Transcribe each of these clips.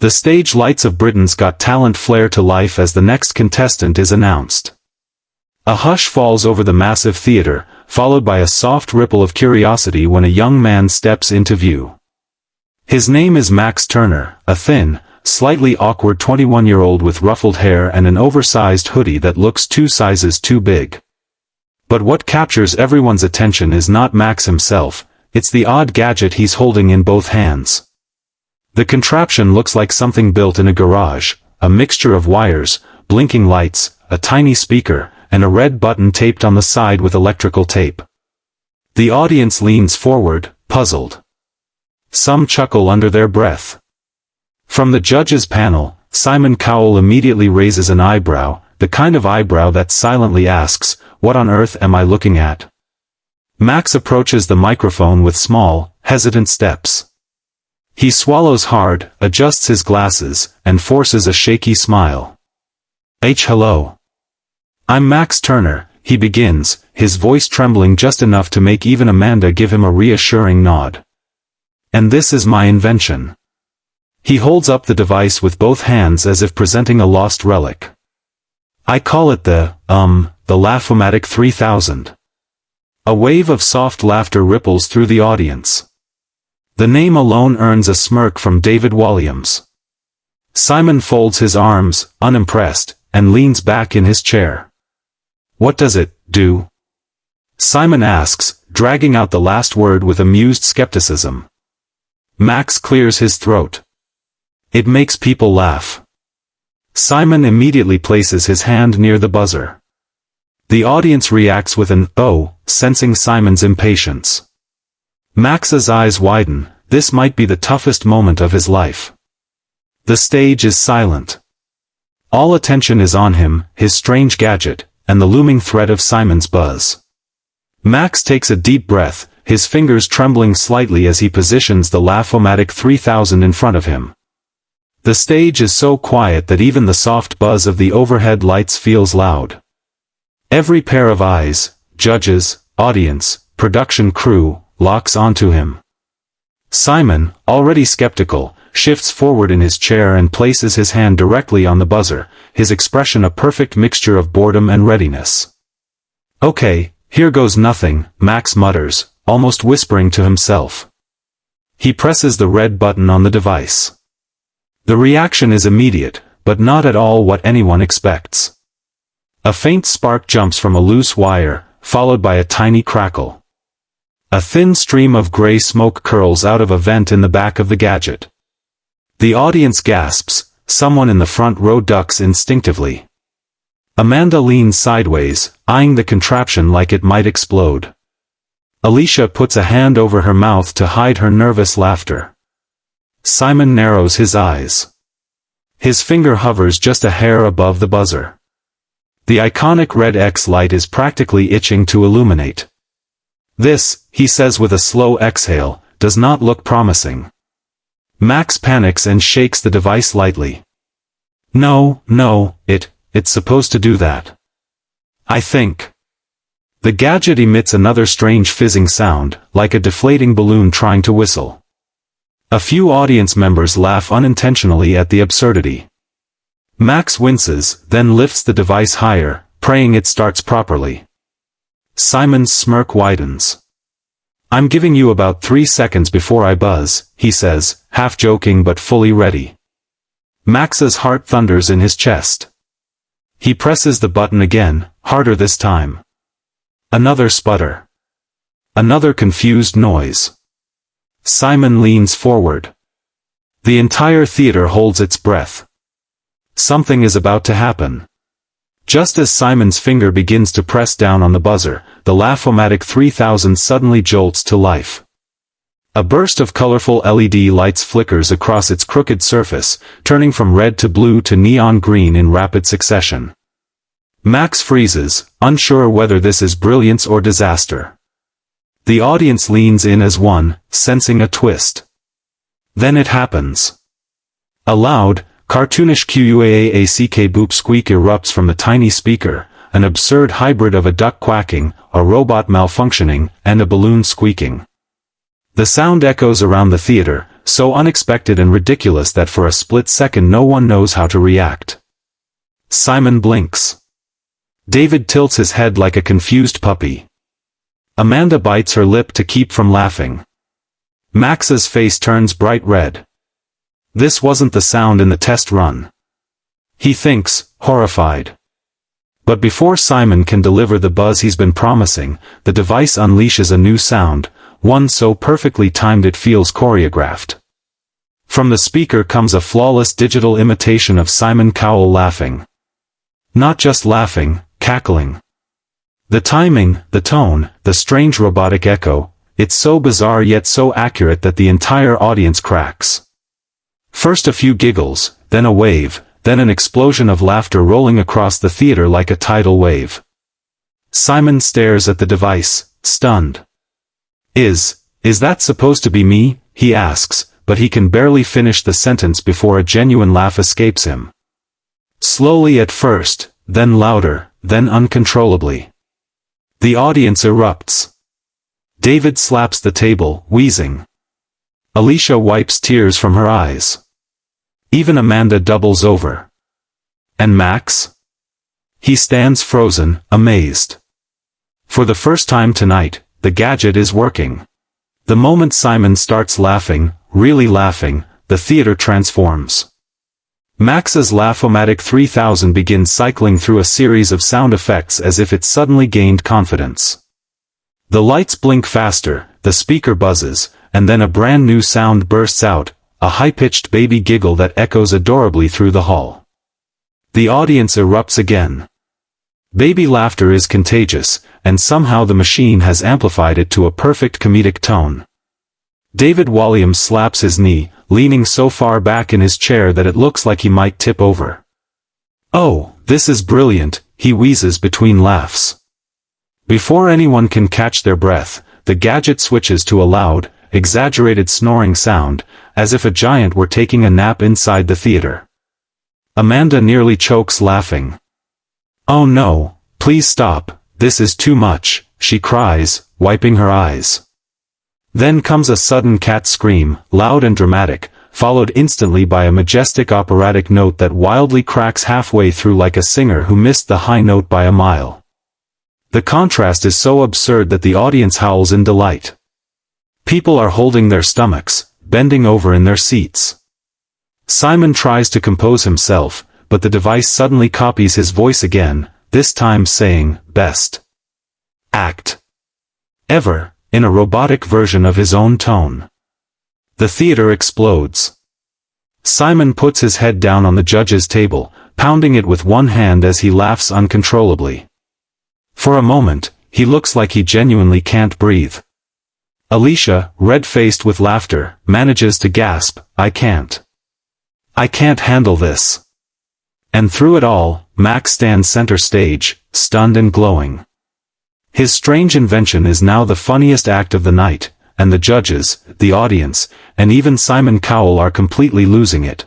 The stage lights of Britain's Got Talent flare to life as the next contestant is announced. A hush falls over the massive theater, followed by a soft ripple of curiosity when a young man steps into view. His name is Max Turner, a thin, slightly awkward 21-year-old with ruffled hair and an oversized hoodie that looks 2 sizes too big. But what captures everyone's attention is not Max himself, it's the odd gadget he's holding in both hands. The contraption looks like something built in a garage, a mixture of wires, blinking lights, a tiny speaker, and a red button taped on the side with electrical tape. The audience leans forward, puzzled. Some chuckle under their breath. From the judges' panel, Simon Cowell immediately raises an eyebrow, the kind of eyebrow that silently asks, "What on earth am I looking at?" Max approaches the microphone with small, hesitant steps. He swallows hard, adjusts his glasses, and forces a shaky smile. Hello. I'm Max Turner, he begins, his voice trembling just enough to make even Amanda give him a reassuring nod. And this is my invention. He holds up the device with both hands as if presenting a lost relic. I call it the Laugh-O-Matic 3000. A wave of soft laughter ripples through the audience. The name alone earns a smirk from David Walliams. Simon folds his arms, unimpressed, and leans back in his chair. What does it do? Simon asks, dragging out the last word with amused skepticism. Max clears his throat. It makes people laugh. Simon immediately places his hand near the buzzer. The audience reacts with an "oh," sensing Simon's impatience. Max's eyes widen, this might be the toughest moment of his life. The stage is silent. All attention is on him, his strange gadget, and the looming threat of Simon's buzz. Max takes a deep breath, his fingers trembling slightly as he positions the Laugh-O-Matic 3000 in front of him. The stage is so quiet that even the soft buzz of the overhead lights feels loud. Every pair of eyes, judges, audience, production crew, locks onto him. Simon, already skeptical, shifts forward in his chair and places his hand directly on the buzzer, his expression a perfect mixture of boredom and readiness. Okay, here goes nothing, Max mutters, almost whispering to himself. He presses the red button on the device. The reaction is immediate, but not at all what anyone expects. A faint spark jumps from a loose wire, followed by a tiny crackle. A thin stream of gray smoke curls out of a vent in the back of the gadget. The audience gasps, someone in the front row ducks instinctively. Amanda leans sideways, eyeing the contraption like it might explode. Alicia puts a hand over her mouth to hide her nervous laughter. Simon narrows his eyes. His finger hovers just a hair above the buzzer. The iconic red X light is practically itching to illuminate. This, he says with a slow exhale, does not look promising. Max panics and shakes the device lightly. No, it's supposed to do that. I think. The gadget emits another strange fizzing sound, like a deflating balloon trying to whistle. A few audience members laugh unintentionally at the absurdity. Max winces, then lifts the device higher, praying it starts properly. Simon's smirk widens. I'm giving you about 3 seconds before I buzz, he says, half joking but fully ready. Max's heart thunders in his chest. He presses the button again, harder this time. Another sputter. Another confused noise. Simon leans forward. The entire theater holds its breath. Something is about to happen. Just as Simon's finger begins to press down on the buzzer, the Laugh-O-Matic 3000 suddenly jolts to life. A burst of colorful LED lights flickers across its crooked surface, turning from red to blue to neon green in rapid succession. Max freezes, unsure whether this is brilliance or disaster. The audience leans in as one, sensing a twist. Then it happens. A loud, cartoonish quack boop squeak erupts from the tiny speaker, an absurd hybrid of a duck quacking, a robot malfunctioning, and a balloon squeaking. The sound echoes around the theater, so unexpected and ridiculous that for a split second no one knows how to react. Simon blinks. David tilts his head like a confused puppy. Amanda bites her lip to keep from laughing. Max's face turns bright red. This wasn't the sound in the test run. He thinks, horrified. But before Simon can deliver the buzz he's been promising, the device unleashes a new sound, one so perfectly timed it feels choreographed. From the speaker comes a flawless digital imitation of Simon Cowell laughing. Not just laughing, cackling. The timing, the tone, the strange robotic echo, it's so bizarre yet so accurate that the entire audience cracks. First a few giggles, then a wave, then an explosion of laughter rolling across the theater like a tidal wave. Simon stares at the device, stunned. Is that supposed to be me? He asks, but he can barely finish the sentence before a genuine laugh escapes him. Slowly at first, then louder, then uncontrollably. The audience erupts. David slaps the table, wheezing. Alicia wipes tears from her eyes. Even Amanda doubles over. And Max? He stands frozen, amazed. For the first time tonight, the gadget is working. The moment Simon starts laughing, really laughing, the theater transforms. Max's Laugh-O-Matic 3000 begins cycling through a series of sound effects as if it suddenly gained confidence. The lights blink faster, the speaker buzzes, and then a brand new sound bursts out, a high-pitched baby giggle that echoes adorably through the hall. The audience erupts again. Baby laughter is contagious, and somehow the machine has amplified it to a perfect comedic tone. David Walliams slaps his knee, leaning so far back in his chair that it looks like he might tip over. "Oh, this is brilliant," he wheezes between laughs. Before anyone can catch their breath, the gadget switches to a loud, exaggerated snoring sound, as if a giant were taking a nap inside the theater. Amanda nearly chokes laughing. "Oh no, please stop, this is too much," she cries, wiping her eyes. Then comes a sudden cat scream, loud and dramatic, followed instantly by a majestic operatic note that wildly cracks halfway through like a singer who missed the high note by a mile. The contrast is so absurd that the audience howls in delight. People are holding their stomachs, bending over in their seats. Simon tries to compose himself, but the device suddenly copies his voice again, this time saying, "Best act ever," in a robotic version of his own tone. The theater explodes. Simon puts his head down on the judge's table, pounding it with one hand as he laughs uncontrollably. For a moment, he looks like he genuinely can't breathe. Alicia, red-faced with laughter, manages to gasp, I can't handle this." And through it all, Max stands center stage, stunned and glowing. His strange invention is now the funniest act of the night, and the judges, the audience, and even Simon Cowell are completely losing it.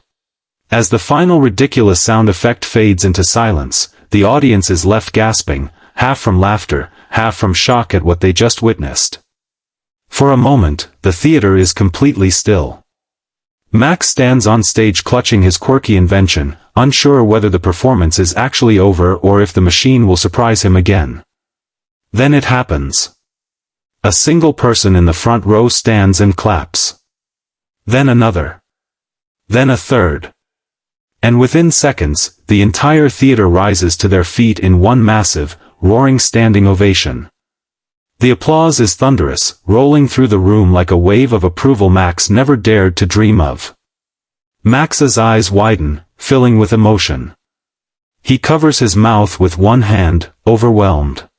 As the final ridiculous sound effect fades into silence, the audience is left gasping, half from laughter, half from shock at what they just witnessed. For a moment, the theater is completely still. Max stands on stage clutching his quirky invention, unsure whether the performance is actually over or if the machine will surprise him again. Then it happens. A single person in the front row stands and claps. Then another. Then a third. And within seconds, the entire theater rises to their feet in one massive, roaring standing ovation. The applause is thunderous, rolling through the room like a wave of approval Max never dared to dream of. Max's eyes widen, filling with emotion. He covers his mouth with one hand, overwhelmed.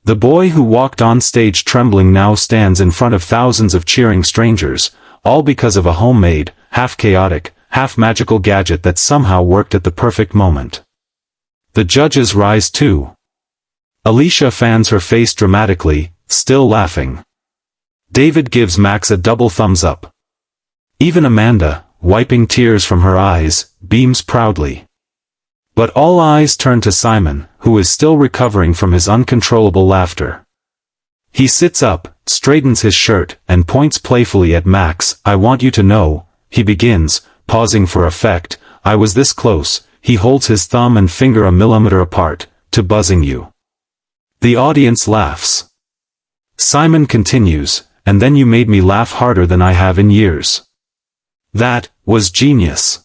The boy who walked on stage trembling now stands in front of thousands of cheering strangers, all because of a homemade, half-chaotic, half-magical gadget that somehow worked at the perfect moment. The judges rise too. Alicia fans her face dramatically, still laughing. David gives Max a double thumbs up. Even Amanda, wiping tears from her eyes, beams proudly. But all eyes turn to Simon, who is still recovering from his uncontrollable laughter. He sits up, straightens his shirt, and points playfully at Max. "I want you to know," he begins, pausing for effect, "I was this close," he holds his thumb and finger a millimeter apart, "to buzzing you." The audience laughs. Simon continues, "And then you made me laugh harder than I have in years. That was genius."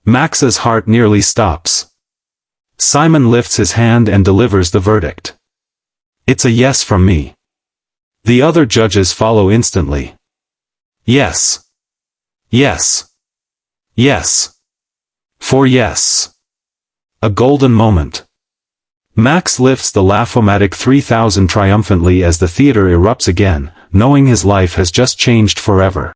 Max's heart nearly stops. Simon lifts his hand and delivers the verdict. "It's a yes from me." The other judges follow instantly. Yes. Yes. Yes. 4 yes. A golden moment. Max lifts the Laugh-O-Matic 3000 triumphantly as the theater erupts again, knowing his life has just changed forever.